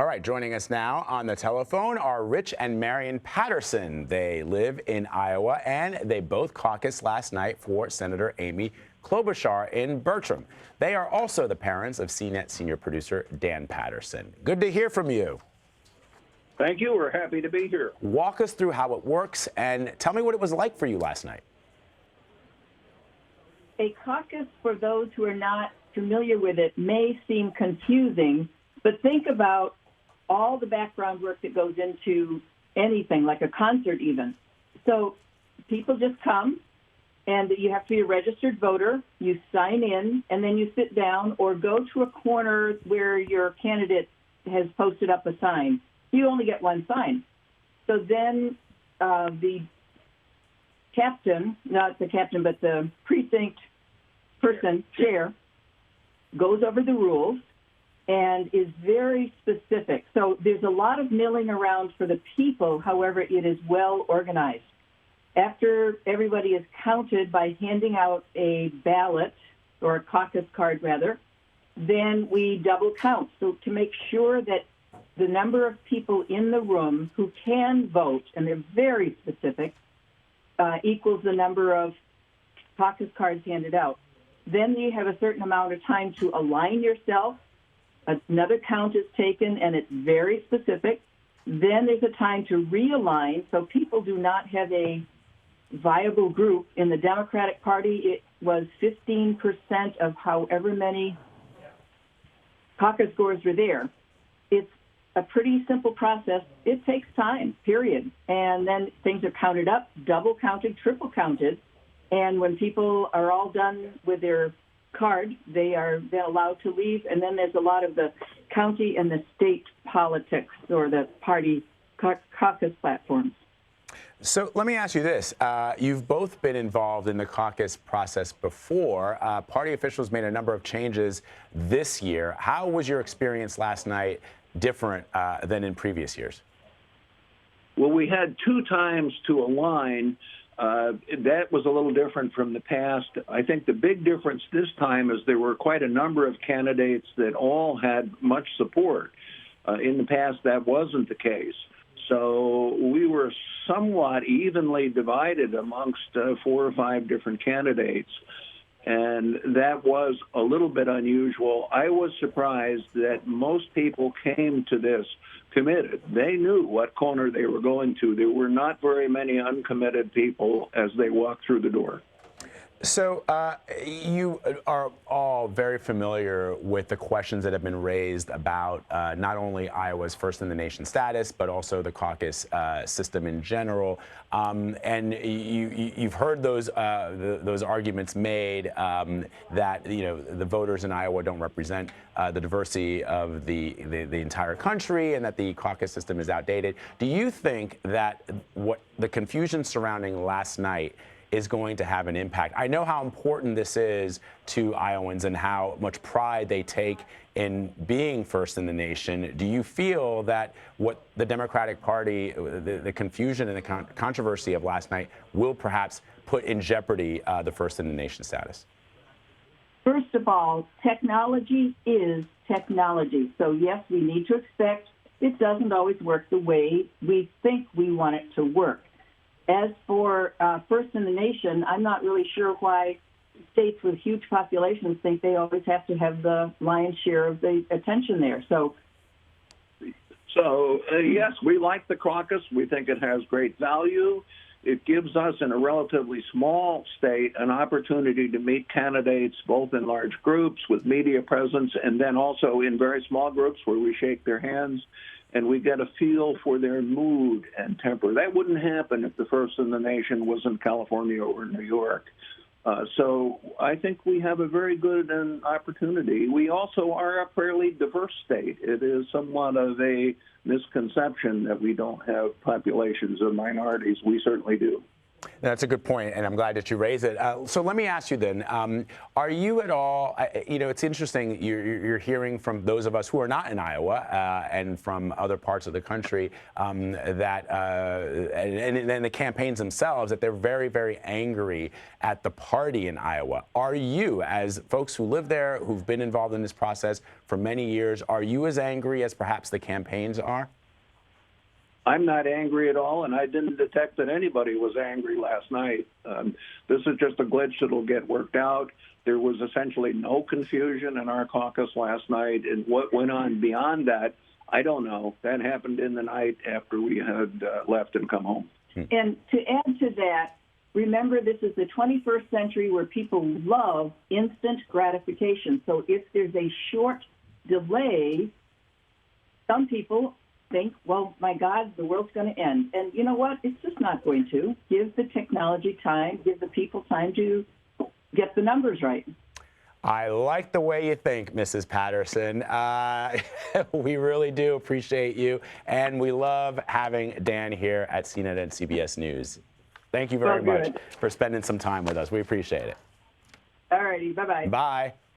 right, joining us now on the telephone are Rich and Marion Patterson. They live in Iowa, and they both caucused last night for Senator Amy Klobuchar in Bertram. They are also the parents of CNET senior producer Dan Patterson. Good to hear from you. Thank you. We're happy to be here. Walk us through how it works and tell me what it was like for you last night. A caucus, for those who are not familiar with it, may seem confusing, but think about all the background work that goes into anything, like a concert even. So people just come, and you have to be a registered voter. You sign in, and then you sit down or go to a corner where your candidate has posted up a sign. You only get one sign. So then the captain, not the captain, but the precinct person, chair, goes over the rules and is very specific. So there's a lot of milling around for the people. However, it is well organized. After everybody is counted by handing out a ballot, or a caucus card rather, then we double count. So to make sure that the number of people in the room who can vote, and they're very specific, equals the number of caucus cards handed out. Then you have a certain amount of time to align yourself. Another count is taken, and it's very specific. Then there's a time to realign, so people do not have a viable group. In the Democratic Party, it was 15% of however many caucus-goers were there. It's a pretty simple process. It takes time, period. And then things are counted up, double counted, triple counted. And when people are all done with their card, they are then allowed to leave. And then there's a lot of the county and the state politics, or the party caucus platforms. So let me ask you this. You've both been involved in the caucus process before. Party officials made a number of changes this year. How was your experience last night different than in previous years? Well, we had 2 times to align. That was a little different from the past. I think the big difference this time is there were quite a number of candidates that all had much support. In the past, that wasn't the case. So we were somewhat evenly divided amongst 4 or 5 different candidates. And that was a little bit unusual. I was surprised that most people came to this committed. They knew what corner they were going to. There were not very many uncommitted people as they walked through the door. So you are all very familiar with the questions that have been raised about not only Iowa's first-in-the-nation status, but also the caucus system in general. And you've heard those arguments made that the voters in Iowa don't represent the diversity of the entire country, and that the caucus system is outdated. Do you think that what the confusion surrounding last night is going to have an impact? I know how important this is to Iowans and how much pride they take in being first in the nation. Do you feel that what the Democratic Party, the confusion and the controversy of last night, will perhaps put in jeopardy the first in the nation status? First of all, technology is technology. So yes, we need to expect it doesn't always work the way we think we want it to work. As for first in the nation, I'm not really sure why states with huge populations think they always have to have the lion's share of the attention there. So yes, we like the caucus. We think it has great value. It gives us, in a relatively small state, an opportunity to meet candidates both in large groups with media presence, and then also in very small groups where we shake their hands and we get a feel for their mood and temper. That wouldn't happen if the first in the nation was in California or New York. So I think we have a very good opportunity. We also are a fairly diverse state. It is somewhat of a misconception that we don't have populations of minorities. We certainly do. That's a good point, and I'm glad that you raised it. So let me ask you then, are you at all, it's interesting, you're hearing from those of us who are not in Iowa and from other parts of the country that, and the campaigns themselves, that they're very, very angry at the party in Iowa. Are you, as folks who live there, who've been involved in this process for many years, are you as angry as perhaps the campaigns are? I'm not angry at all, and I didn't detect that anybody was angry last night. This is just a glitch that'll get worked out. There was essentially no confusion in our caucus last night, and what went on beyond that, I don't know. That happened in the night after we had left and come home. And to add to that, remember this is the 21st century where people love instant gratification. So if there's a short delay, some people think, well, my God, the world's going to end. And you know what? It's just not going to. Give the technology time, give the people time to get the numbers right. I like the way you think, Mrs. Patterson. We really do appreciate you, and we love having Dan here at CNET and CBS News. Thank you very much for spending some time with us. We appreciate it. All righty. Bye-bye. Bye.